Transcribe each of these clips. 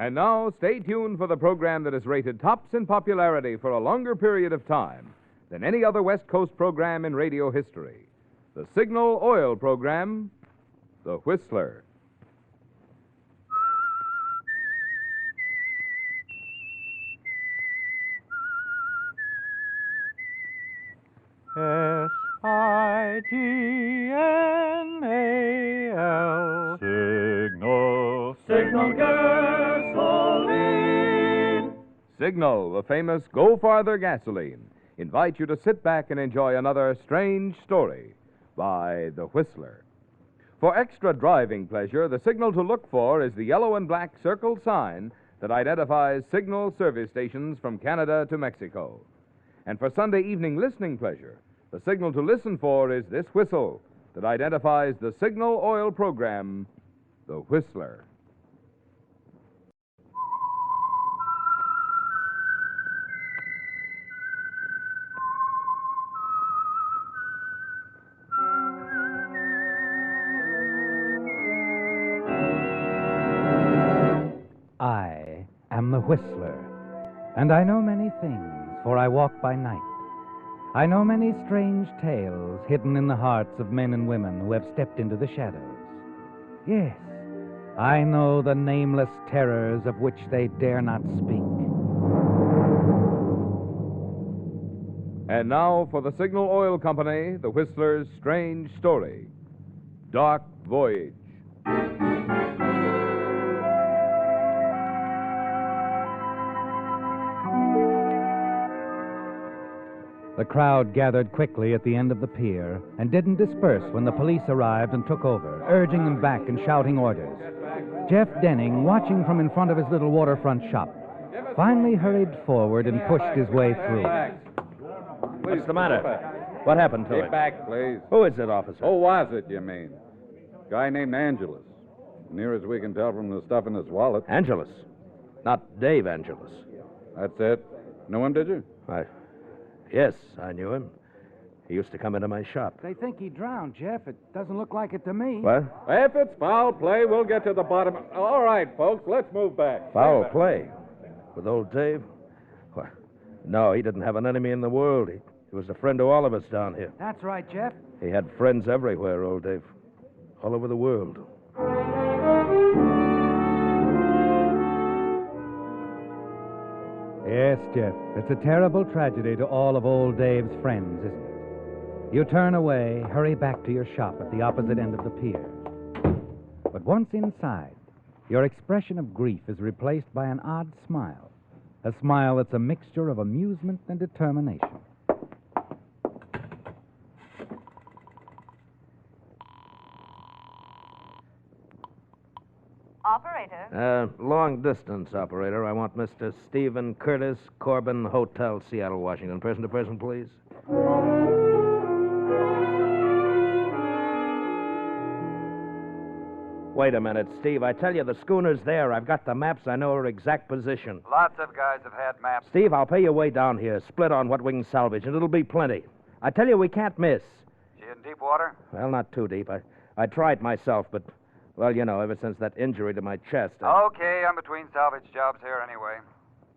And now, stay tuned for the program that is rated tops in popularity for a longer period of time than any other West Coast program in radio history. The Signal Oil program, The Whistler. Signal. Signal gasoline. Signal, the famous Go Farther gasoline, invites you to sit back and enjoy another strange story by The Whistler. For extra driving pleasure, the signal to look for is the yellow and black circled sign that identifies Signal service stations from Canada to Mexico. And for Sunday evening listening pleasure, the signal to listen for is this whistle that identifies the Signal Oil program, The Whistler. I am the Whistler, and I know many things, for I walk by night. I know many strange tales hidden in the hearts of men and women who have stepped into the shadows. Yes, I know the nameless terrors of which they dare not speak. And now for the Signal Oil Company, the Whistler's strange story, Dark Voyage. The crowd gathered quickly at the end of the pier and didn't disperse when the police arrived and took over, urging them back and shouting orders. Jeff Denning, watching from in front of his little waterfront shop, finally hurried forward and pushed his way through. What's the matter? What happened to him? Get back, please. Who is it, officer? Who was it, you mean? Guy named Angelus. Near as we can tell from the stuff in his wallet. Angelus. Not Dave Angelus. That's it. Know him, did you? Yes, I knew him. He used to come into my shop. They think he drowned, Jeff. It doesn't look like it to me. What? If it's foul play, we'll get to the bottom. All right, folks, let's move back. Foul play? With old Dave? Why, no, he didn't have an enemy in the world. He was a friend to all of us down here. That's right, Jeff. He had friends everywhere, old Dave. All over the world. Yes, Jeff. It's a terrible tragedy to all of old Dave's friends, isn't it? You turn away, hurry back to your shop at the opposite end of the pier. But once inside, your expression of grief is replaced by an odd smile. A smile that's a mixture of amusement and determination. Operator? Long distance operator. I want Mr. Stephen Curtis, Corbin Hotel, Seattle, Washington. Person to person, please. Wait a minute, Steve. I tell you, the schooner's there. I've got the maps. I know her exact position. Lots of guys have had maps. Steve, I'll pay you way down here. Split on what we can salvage, and it'll be plenty. I tell you, we can't miss. She in deep water? Well, not too deep. I tried myself, but, well, you know, ever since that injury to my chest. Okay, I'm between salvage jobs here anyway.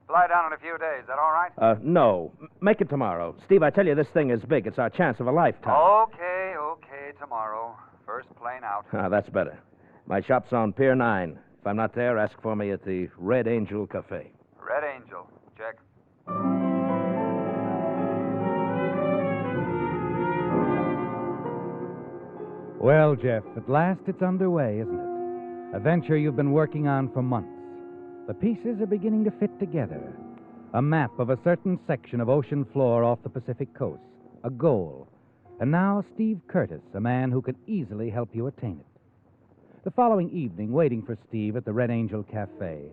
Fly down in a few days. Is that all right? No. Make it tomorrow. Steve, I tell you, this thing is big. It's our chance of a lifetime. Okay, tomorrow. First plane out. That's better. My shop's on Pier 9. If I'm not there, ask for me at the Red Angel Cafe. Red Angel. Check. Well, Jeff, at last it's underway, isn't it? A venture you've been working on for months. The pieces are beginning to fit together. A map of a certain section of ocean floor off the Pacific coast. A goal. And now Steve Curtis, a man who can easily help you attain it. The following evening, waiting for Steve at the Red Angel Cafe.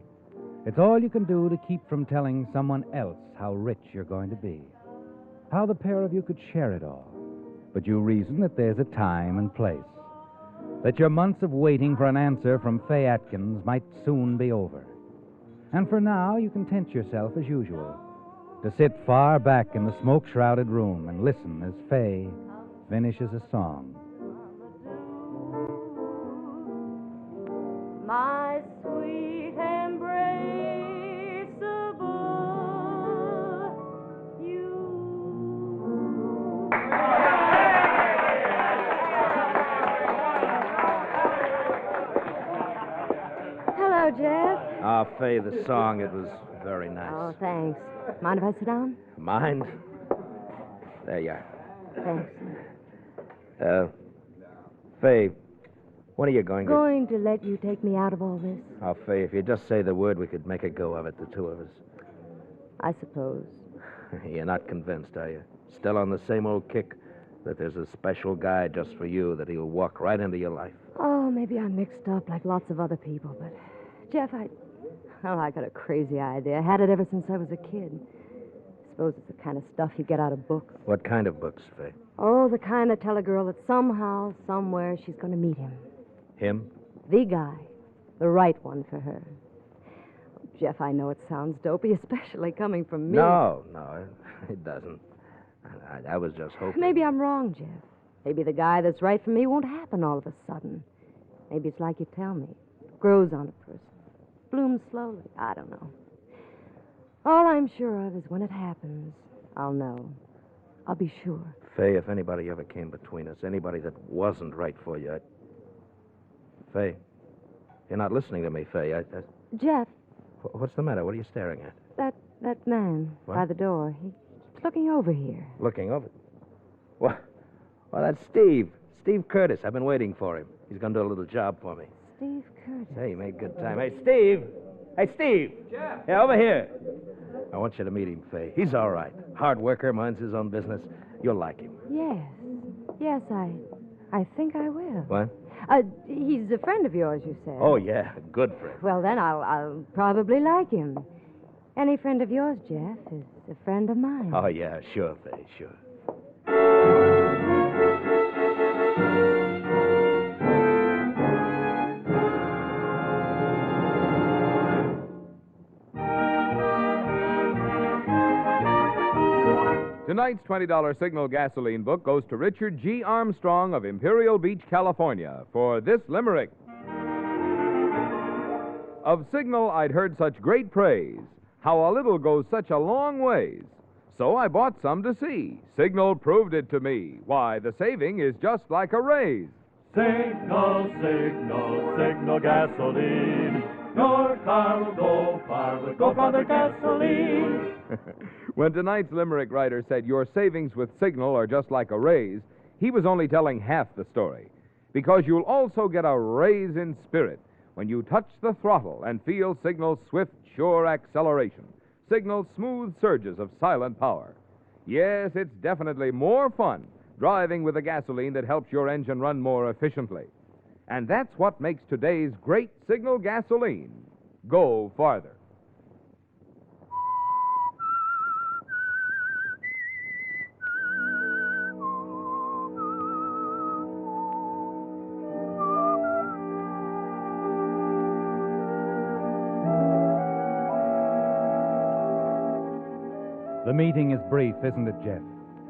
It's all you can do to keep from telling someone else how rich you're going to be. How the pair of you could share it all. But you reason that there's a time and place. That your months of waiting for an answer from Fay Atkins might soon be over. And for now, you content yourself as usual. To sit far back in the smoke-shrouded room and listen as Fay finishes a song. My sweet embrace. Jeff. Ah, Fay, the song, it was very nice. Oh, thanks. Mind if I sit down? Mind? There you are. Thanks. Fay, when are you going to... Going to let you take me out of all this? Oh, Fay, if you just say the word, we could make a go of it, the two of us. I suppose. You're not convinced, are you? Still on the same old kick that there's a special guy just for you, that he'll walk right into your life? Oh, maybe I'm mixed up like lots of other people, but... Jeff, I got a crazy idea. I had it ever since I was a kid. Suppose it's the kind of stuff you get out of books. What kind of books, Fay? Oh, the kind that tell a girl that somehow, somewhere, she's going to meet him. Him? The guy. The right one for her. Jeff, I know it sounds dopey, especially coming from me. No, it doesn't. I was just hoping... Maybe I'm wrong, Jeff. Maybe the guy that's right for me won't happen all of a sudden. Maybe it's like you tell me. It grows on a person. Blooms slowly. I don't know. All I'm sure of is when it happens, I'll know. I'll be sure. Fay, if anybody ever came between us, anybody that wasn't right for you, Fay, you're not listening to me, Fay. Jeff. What's the matter? What are you staring at? That man What? by the door. He's looking over here. Looking over. Well, that's Steve. Steve Curtis. I've been waiting for him. He's going to do a little job for me. Steve Curtis. Hey, he made good time. Hey, Steve. Hey, Steve. Jeff. Yeah, over here. I want you to meet him, Fay. He's all right. Hard worker, minds his own business. You'll like him. Yes, I think I will. What? He's a friend of yours, you said. Oh, yeah. Good friend. Well, then I'll probably like him. Any friend of yours, Jeff, is a friend of mine. Oh, yeah, sure, Fay, sure. Tonight's $20 Signal gasoline book goes to Richard G. Armstrong of Imperial Beach, California, for this limerick. Of Signal, I'd heard such great praise, how a little goes such a long ways. So I bought some to see. Signal proved it to me. Why, the saving is just like a raise. Signal, signal, signal gasoline. Your car will go far with Go Farther gasoline. When tonight's limerick writer said your savings with Signal are just like a raise, he was only telling half the story. Because you'll also get a raise in spirit when you touch the throttle and feel Signal's swift, sure acceleration. Signal's smooth surges of silent power. Yes, it's definitely more fun driving with a gasoline that helps your engine run more efficiently. And that's what makes today's great Signal gasoline go farther. The meeting is brief, isn't it, Jeff?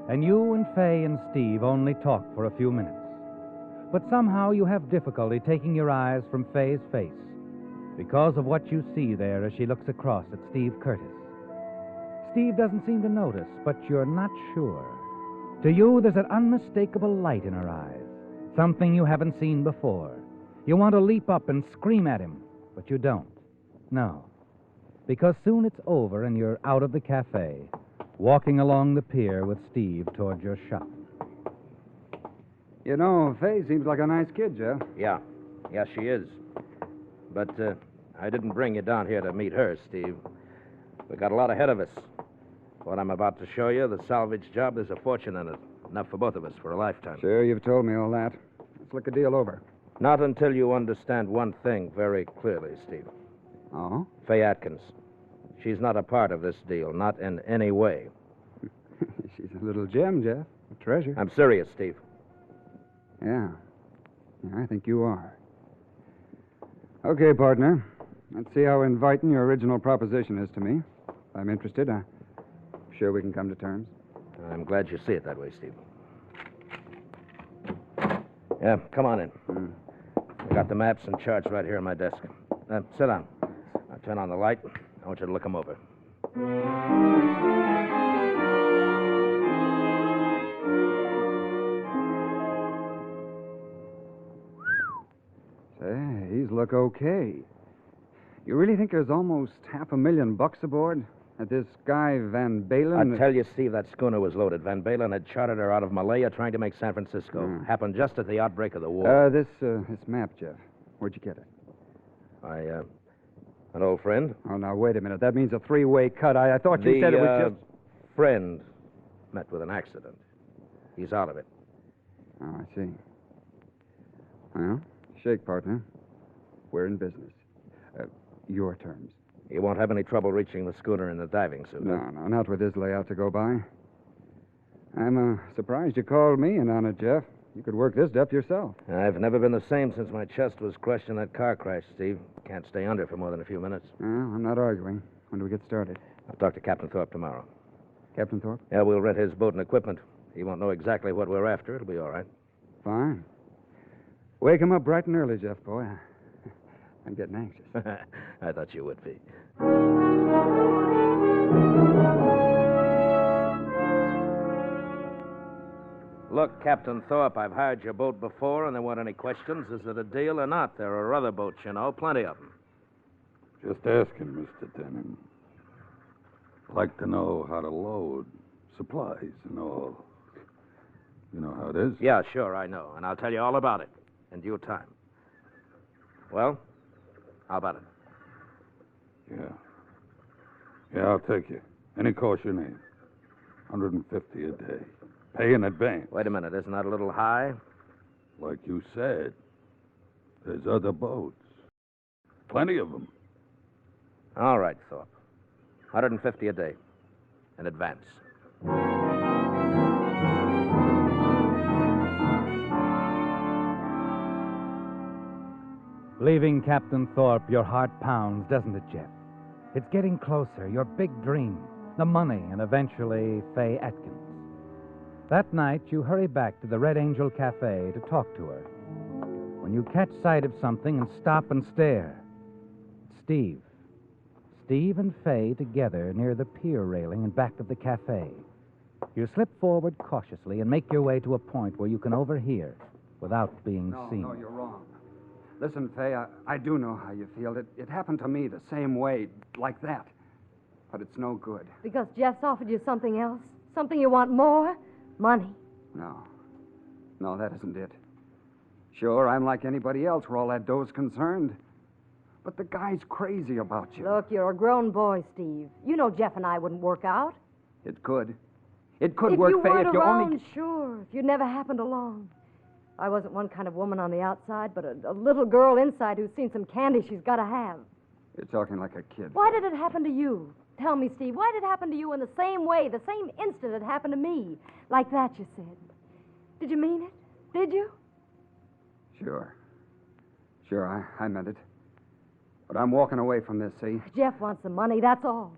And you and Fay and Steve only talk for a few minutes. But somehow you have difficulty taking your eyes from Fay's face because of what you see there as she looks across at Steve Curtis. Steve doesn't seem to notice, but you're not sure. To you, there's an unmistakable light in her eyes, something you haven't seen before. You want to leap up and scream at him, but you don't. No, because soon it's over and you're out of the cafe, walking along the pier with Steve toward your shop. You know, Fay seems like a nice kid, Jeff. Yeah, she is. But I didn't bring you down here to meet her, Steve. We got a lot ahead of us. What I'm about to show you, the salvage job, there's a fortune in it. Enough for both of us for a lifetime. Sure, you've told me all that. Let's look the deal over. Not until you understand one thing very clearly, Steve. Oh? Fay Atkins. She's not a part of this deal, not in any way. She's a little gem, Jeff. A treasure. I'm serious, Steve. Yeah, I think you are. Okay, partner. Let's see how inviting your original proposition is to me. If I'm interested, I'm sure we can come to terms. I'm glad you see it that way, Steve. Yeah, come on in. I got the maps and charts right here on my desk. Sit down. I'll turn on the light. I want you to look them over. Say, these look okay. You really think there's almost $500,000 aboard? That this guy Van Balen... I tell you, Steve, that schooner was loaded. Van Balen had chartered her out of Malaya trying to make San Francisco. Happened just at the outbreak of the war. This map, Jeff. Where'd you get it? An old friend. Oh, now, wait a minute. That means a three-way cut. I thought you said it was just... friend met with an accident. He's out of it. Oh, I see. Well, shake, partner. We're in business. Your terms. You won't have any trouble reaching the schooner in the diving suit. No, not with this layout to go by. I'm surprised you called me in on it, Jeff. You could work this depth yourself. I've never been the same since my chest was crushed in that car crash, Steve. Can't stay under for more than a few minutes. Well, I'm not arguing. When do we get started? I'll talk to Captain Thorpe tomorrow. Captain Thorpe? Yeah, we'll rent his boat and equipment. He won't know exactly what we're after. It'll be all right. Fine. Wake him up bright and early, Jeff, boy. I'm getting anxious. I thought you would be. Look, Captain Thorpe, I've hired your boat before, and there weren't any questions. Is it a deal or not? There are other boats, you know, plenty of them. Just asking, Mr. Denham. Like to know how to load supplies and all. You know how it is? Yeah, sure, I know. And I'll tell you all about it in due time. Well, how about it? Yeah, I'll take you. Any cost you name. $150 a day. Pay in advance. Wait a minute. Isn't that a little high? Like you said, there's other boats. Plenty of them. All right, Thorpe. $150 a day. In advance. Leaving Captain Thorpe, your heart pounds, doesn't it, Jeff? It's getting closer, your big dream, the money, and eventually Faye Atkins. That night, you hurry back to the Red Angel Cafe to talk to her. When you catch sight of something and stop and stare, Steve. Steve and Faye together near the pier railing in back of the cafe. You slip forward cautiously and make your way to a point where you can overhear without being seen. No, you're wrong. Listen, Faye, I do know how you feel. It happened to me the same way, like that. But it's no good. Because Jeff's offered you something else? Something you want more? Money. No, that isn't it. Sure, I'm like anybody else where all that dough's concerned. But the guy's crazy about you. Look, you're a grown boy, Steve. You know Jeff and I wouldn't work out. It could. It could work, Faye, if you around, only... Sure, if you'd never happened along. I wasn't one kind of woman on the outside, but a little girl inside who's seen some candy she's got to have. You're talking like a kid. Why did it happen to you? Tell me, Steve, why did it happen to you in the same way, the same instant it happened to me? Like that, you said. Did you mean it? Did you? Sure, I meant it. But I'm walking away from this, see? Jeff wants the money, that's all.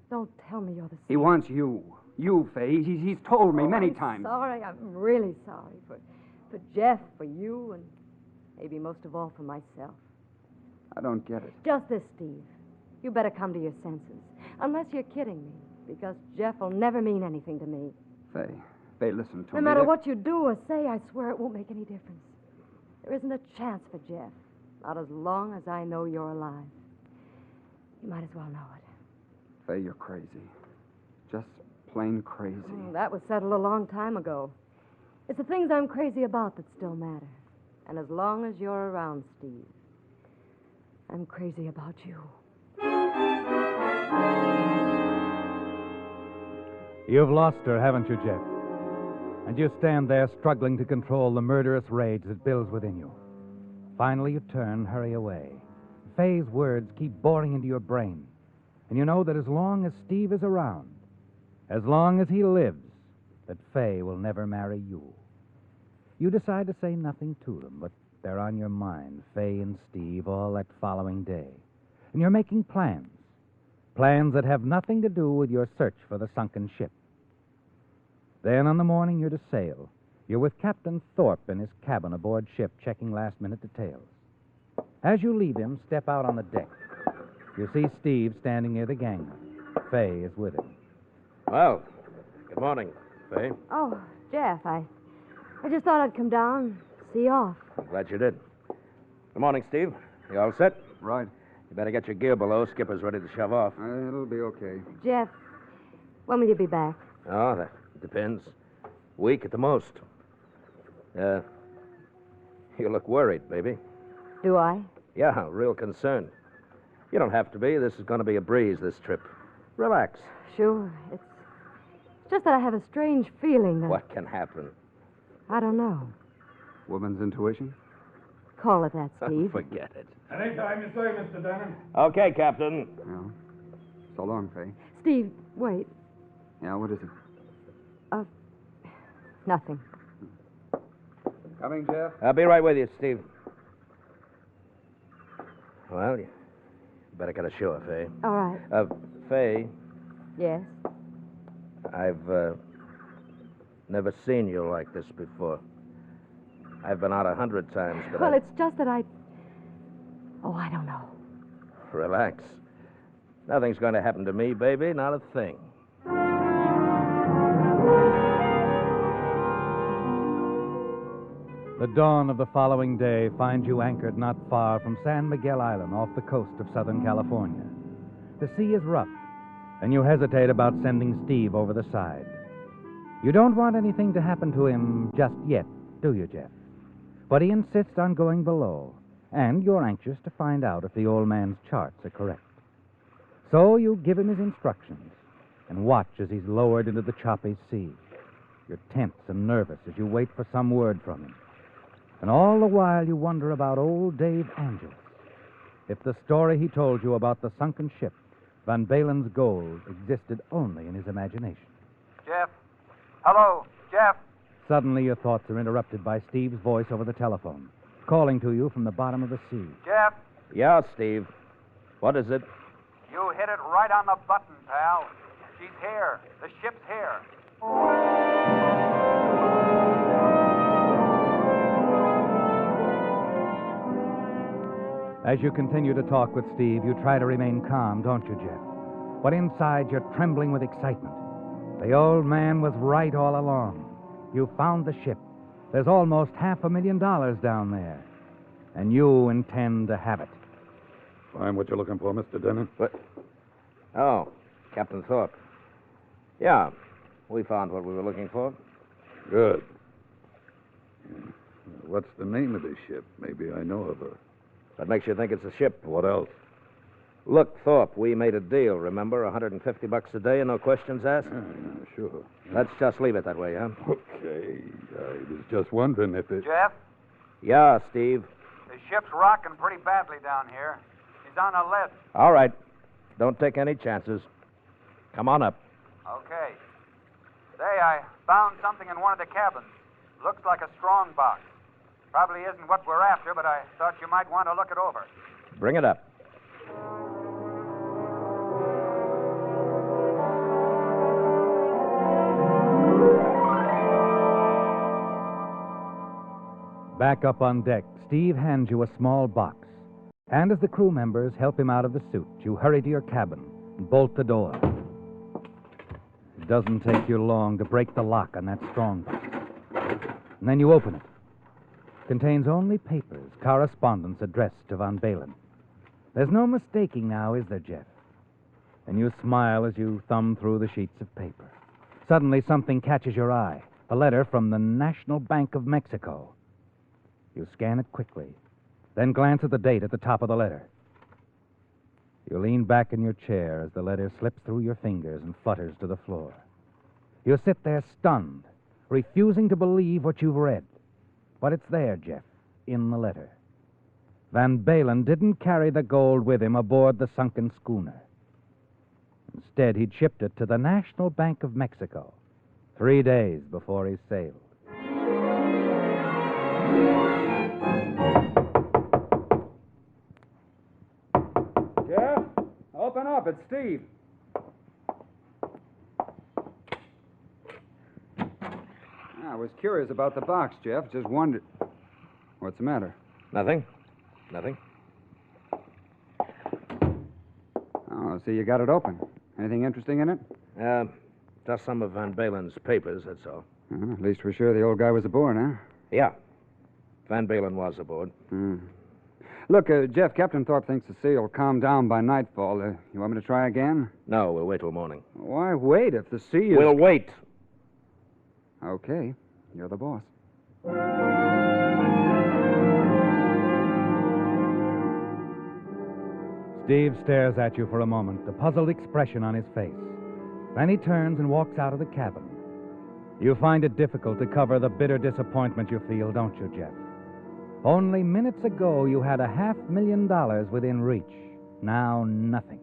Don't tell me you're the same. He wants you. You, Faye. He's told me many times. Sorry, I'm really sorry for Jeff, for you, and maybe most of all for myself. I don't get it. Just this, Steve. You better come to your senses. Unless you're kidding me, because Jeff will never mean anything to me. Faye, listen to me. No matter what you do or say, I swear it won't make any difference. There isn't a chance for Jeff. Not as long as I know you're alive. You might as well know it. Faye, you're crazy. Just plain crazy. That was settled a long time ago. It's the things I'm crazy about that still matter. And as long as you're around, Steve, I'm crazy about you. You've lost her, haven't you, Jeff? And you stand there struggling to control the murderous rage that builds within you. Finally, you turn, hurry away. Faye's words keep boring into your brain. And you know that as long as Steve is around, as long as he lives, that Faye will never marry you. You decide to say nothing to them, but they're on your mind, Faye and Steve, all that following day. And you're making plans. Plans that have nothing to do with your search for the sunken ship. Then on the morning you're to sail, you're with Captain Thorpe in his cabin aboard ship, checking last-minute details. As you leave him, step out on the deck. You see Steve standing near the gangway. Faye is with him. Well, good morning, Faye. Oh, Jeff, I just thought I'd come down, see you off. I'm glad you did. Good morning, Steve. You all set? Right. You better get your gear below. Skipper's ready to shove off. It'll be okay. Jeff, when will you be back? Oh, that depends. Week at the most. You look worried, baby. Do I? Yeah, real concerned. You don't have to be. This is going to be a breeze, this trip. Relax. Sure. It's just that I have a strange feeling that... What can happen? I don't know. Woman's intuition? Call it that, Steve. Forget it. Anytime you say, Mr. Denham. Okay, Captain. Well, so long, Faye. Steve, wait. Yeah, what is it? Nothing. Coming, Jeff? I'll be right with you, Steve. Well, you better get ashore, Faye. All right. Faye, Yes? I've never seen you like this before. I've been out 100 times, but Well, it's just that I... Oh, I don't know. Relax. Nothing's going to happen to me, baby. Not a thing. The dawn of the following day finds you anchored not far from San Miguel Island off the coast of Southern California. The sea is rough, and you hesitate about sending Steve over the side. You don't want anything to happen to him just yet, do you, Jeff? But he insists on going below, and you're anxious to find out if the old man's charts are correct. So you give him his instructions and watch as he's lowered into the choppy sea. You're tense and nervous as you wait for some word from him. And all the while you wonder about old Dave Angeles. If the story he told you about the sunken ship, Van Balen's gold, existed only in his imagination. Jeff? Hello, Jeff? Suddenly your thoughts are interrupted by Steve's voice over the telephone, calling to you from the bottom of the sea. Jeff? Yeah, Steve. What is it? You hit it right on the button, pal. She's here. The ship's here. As you continue to talk with Steve, you try to remain calm, don't you, Jeff? But inside, you're trembling with excitement. The old man was right all along. You found the ship. There's almost $500,000 down there. And you intend to have it. Find what you're looking for, Mr. Denham? What? Oh, Captain Thorpe. Yeah, we found what we were looking for. Good. What's the name of this ship? Maybe I know of her. What makes you think it's a ship? What else? Look, Thorpe, we made a deal, remember? $150 a day and no questions asked? Yeah, sure. Let's just leave it that way, huh? Okay. I was just wondering if it... Jeff? Yeah, Steve. The ship's rocking pretty badly down here. She's on a ledge. All right. Don't take any chances. Come on up. Okay. Say, I found something in one of the cabins. Looks like a strong box. Probably isn't what we're after, but I thought you might want to look it over. Bring it up. Back up on deck, Steve hands you a small box. And as the crew members help him out of the suit, you hurry to your cabin and bolt the door. It doesn't take you long to break the lock on that strong box. And then you open it. It contains only papers, correspondence addressed to Van Balen. There's no mistaking now, is there, Jeff? And you smile as you thumb through the sheets of paper. Suddenly, something catches your eye. A letter from the National Bank of Mexico. You scan it quickly, then glance at the date at the top of the letter. You lean back in your chair as the letter slips through your fingers and flutters to the floor. You sit there stunned, refusing to believe what you've read. But it's there, Jeff, in the letter. Van Balen didn't carry the gold with him aboard the sunken schooner. Instead, he'd shipped it to the National Bank of Mexico 3 days before he sailed. Jeff, open up. It's Steve. I was curious about the box, Jeff. Just wondered. What's the matter? Nothing. Nothing. Oh, see, you got it open. Anything interesting in it? Just some of Van Balen's papers, that's all. At least we're sure the old guy was aboard, huh? Yeah. Van Balen was aboard. Look, Jeff, Captain Thorpe thinks the sea will calm down by nightfall. You want me to try again? No, we'll wait till morning. Why wait if the sea is... We'll wait. Okay. You're the boss. Steve stares at you for a moment, a puzzled expression on his face. Then he turns and walks out of the cabin. You find it difficult to cover the bitter disappointment you feel, don't you, Jeff? Only minutes ago, you had $500,000 within reach. Now, nothing.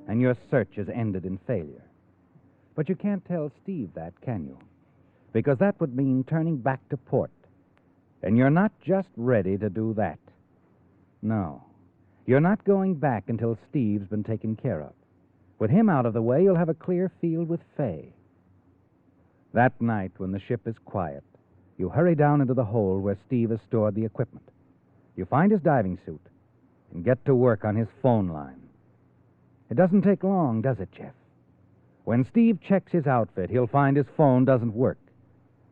And your search has ended in failure. But you can't tell Steve that, can you? Because that would mean turning back to port. And you're not just ready to do that. No. You're not going back until Steve's been taken care of. With him out of the way, you'll have a clear field with Fay. That night, when the ship is quiet, you hurry down into the hold where Steve has stored the equipment. You find his diving suit and get to work on his phone line. It doesn't take long, does it, Jeff? When Steve checks his outfit, he'll find his phone doesn't work.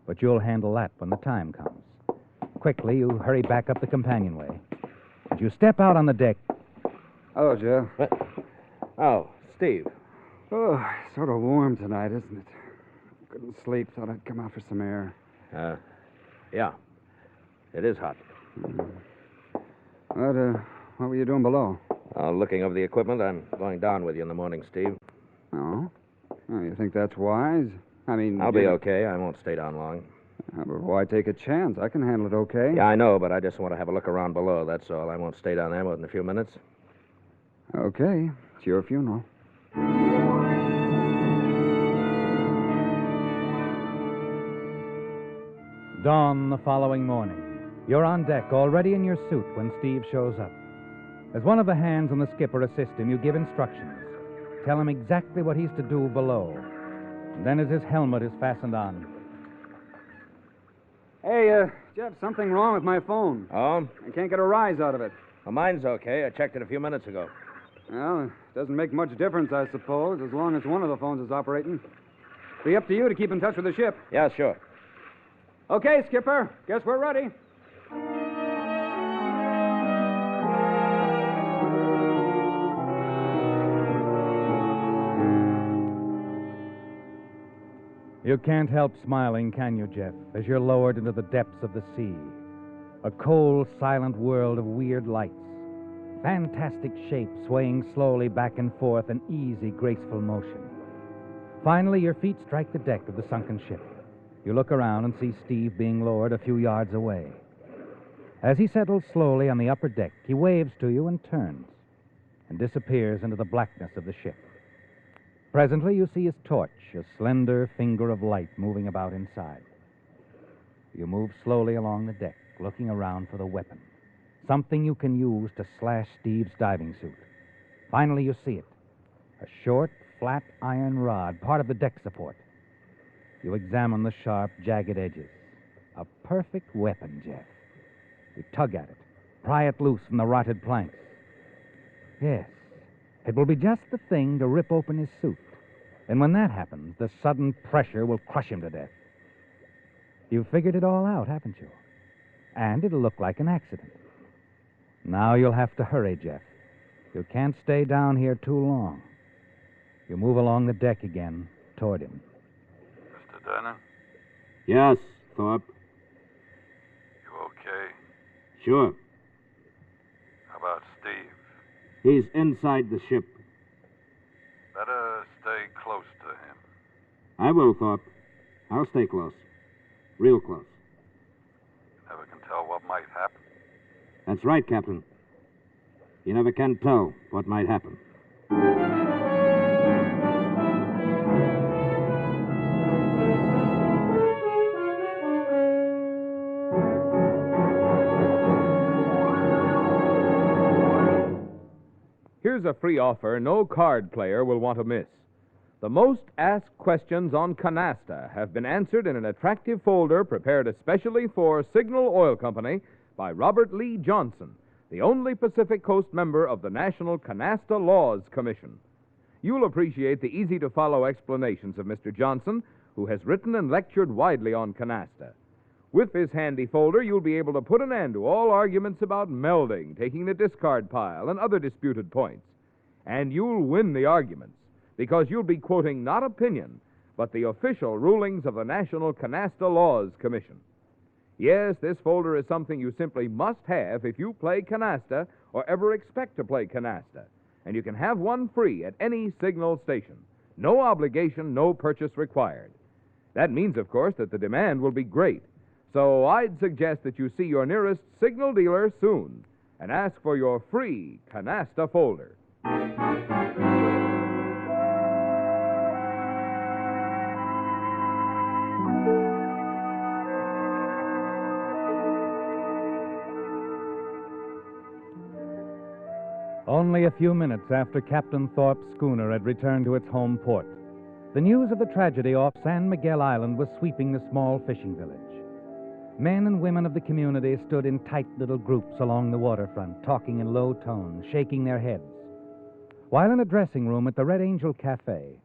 But you'll handle that when the time comes. Quickly, you hurry back up the companionway. As you step out on the deck... Hello, Jeff. Oh, Steve. Oh, sort of warm tonight, isn't it? Couldn't sleep. Thought I'd come out for some air. Yeah. It is hot. What were you doing below? Looking over the equipment. I'm going down with you in the morning, Steve. Oh? Oh, you think that's wise? I mean... I'll be okay. I won't stay down long. But why take a chance? I can handle it okay. Yeah, I know, but I just want to have a look around below, that's all. I won't stay down there more than a few minutes. Okay. It's your funeral. Dawn the following morning. You're on deck, already in your suit, when Steve shows up. As one of the hands on the skipper assists him, you give instructions. Tell him exactly what he's to do below. And then as his helmet is fastened on... Hey, Jeff, something wrong with my phone. Oh? I can't get a rise out of it. Well, mine's okay. I checked it a few minutes ago. Well, it doesn't make much difference, I suppose, as long as one of the phones is operating. Be up to you to keep in touch with the ship. Yeah, sure. Okay, Skipper. Guess we're ready. You can't help smiling, can you, Jeff, as you're lowered into the depths of the sea? A cold, silent world of weird lights. Fantastic shapes swaying slowly back and forth in easy, graceful motion. Finally, your feet strike the deck of the sunken ship. You look around and see Steve being lowered a few yards away. As he settles slowly on the upper deck, he waves to you and turns, and disappears into the blackness of the ship. Presently, you see his torch, a slender finger of light moving about inside. You move slowly along the deck, looking around for the weapon, something you can use to slash Steve's diving suit. Finally, you see it, a short, flat iron rod, part of the deck support. You examine the sharp, jagged edges. A perfect weapon, Jeff. You tug at it, pry it loose from the rotted planks. Yes, it will be just the thing to rip open his suit. And when that happens, the sudden pressure will crush him to death. You've figured it all out, haven't you? And it'll look like an accident. Now you'll have to hurry, Jeff. You can't stay down here too long. You move along the deck again, toward him. Mr. Denner, Yes, Thorpe. you okay? Sure. How about Steve? He's inside the ship. Better stay close to him. I will, Thorpe. I'll stay close. Real close. You never can tell what might happen. That's right, Captain. You never can tell what might happen. Here's a free offer no card player will want to miss. The most asked questions on Canasta have been answered in an attractive folder prepared especially for Signal Oil Company by Robert Lee Johnson, the only Pacific Coast member of the National Canasta Laws Commission. You'll appreciate the easy-to-follow explanations of Mr. Johnson, who has written and lectured widely on Canasta. With this handy folder, you'll be able to put an end to all arguments about melding, taking the discard pile, and other disputed points. And you'll win the arguments, because you'll be quoting not opinion, but the official rulings of the National Canasta Laws Commission. Yes, this folder is something you simply must have if you play canasta or ever expect to play canasta. And you can have one free at any signal station. No obligation, no purchase required. That means, of course, that the demand will be great. So I'd suggest that you see your nearest signal dealer soon and ask for your free canasta folder. Only a few minutes after Captain Thorpe's schooner had returned to its home port, the news of the tragedy off San Miguel Island was sweeping the small fishing village. Men and women of the community stood in tight little groups along the waterfront, talking in low tones, shaking their heads. While in a dressing room at the Red Angel Cafe,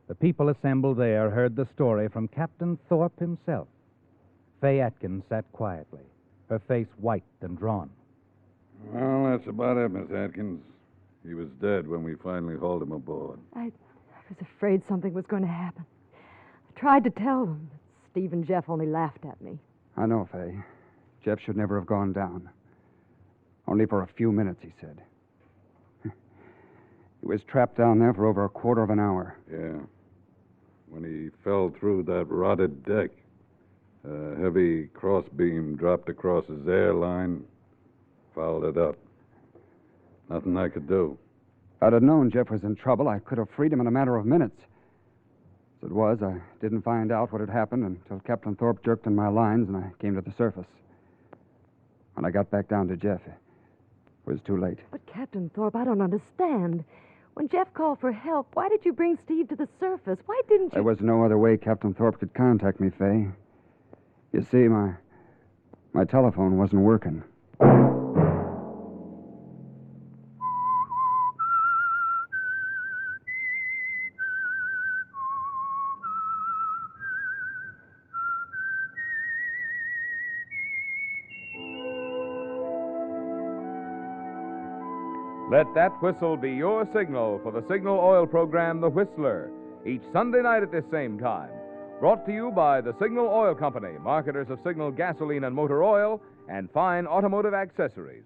the people assembled there heard the story from Captain Thorpe himself. Fay Atkins sat quietly, her face white and drawn. Well, that's about it, Miss Atkins. He was dead when we finally hauled him aboard. I was afraid something was going to happen. I tried to tell them, but Steve and Jeff only laughed at me. I know, Fay. Jeff should never have gone down. Only for a few minutes, he said. He was trapped down there for over a quarter of an hour. Yeah. When he fell through that rotted deck, a heavy crossbeam dropped across his airline, fouled it up. Nothing I could do. If I'd have known Jeff was in trouble, I could have freed him in a matter of minutes. As it was, I didn't find out what had happened until Captain Thorpe jerked in my lines and I came to the surface. When I got back down to Jeff, it was too late. But, Captain Thorpe, I don't understand. When Jeff called for help, why did you bring Steve to the surface? Why didn't you... There was no other way Captain Thorpe could contact me, Fay. You see, my telephone wasn't working. Let that whistle be your signal for the signal oil program, The Whistler, each Sunday night at this same time. Brought to you by the Signal Oil Company, marketers of Signal gasoline and motor oil and fine automotive accessories.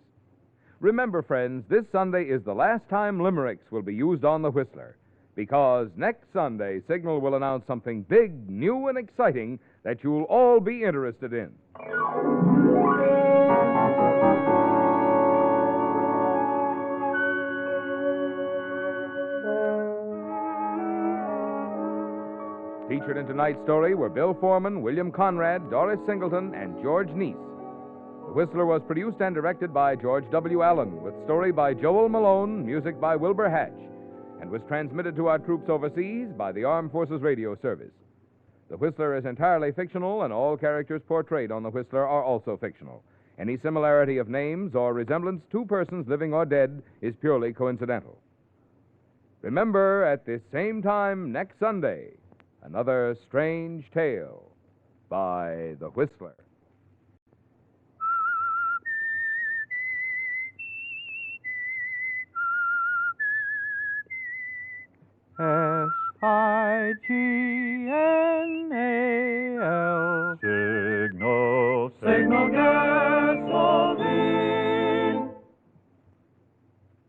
Remember, friends, this Sunday is the last time limericks will be used on The Whistler, because next Sunday, Signal will announce something big, new, and exciting that you'll all be interested in. Featured in tonight's story were Bill Foreman, William Conrad, Doris Singleton, and George Neese. The Whistler was produced and directed by George W. Allen, with story by Joel Malone, music by Wilbur Hatch, and was transmitted to our troops overseas by the Armed Forces Radio Service. The Whistler is entirely fictional, and all characters portrayed on The Whistler are also fictional. Any similarity of names or resemblance to persons living or dead is purely coincidental. Remember, at this same time next Sunday, another strange tale by The Whistler. S-I-G-N-A-L Signal, signal gasoline.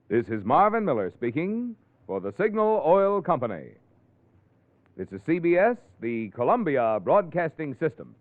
This is Marvin Miller speaking for the Signal Oil Company. This is CBS, the Columbia Broadcasting System.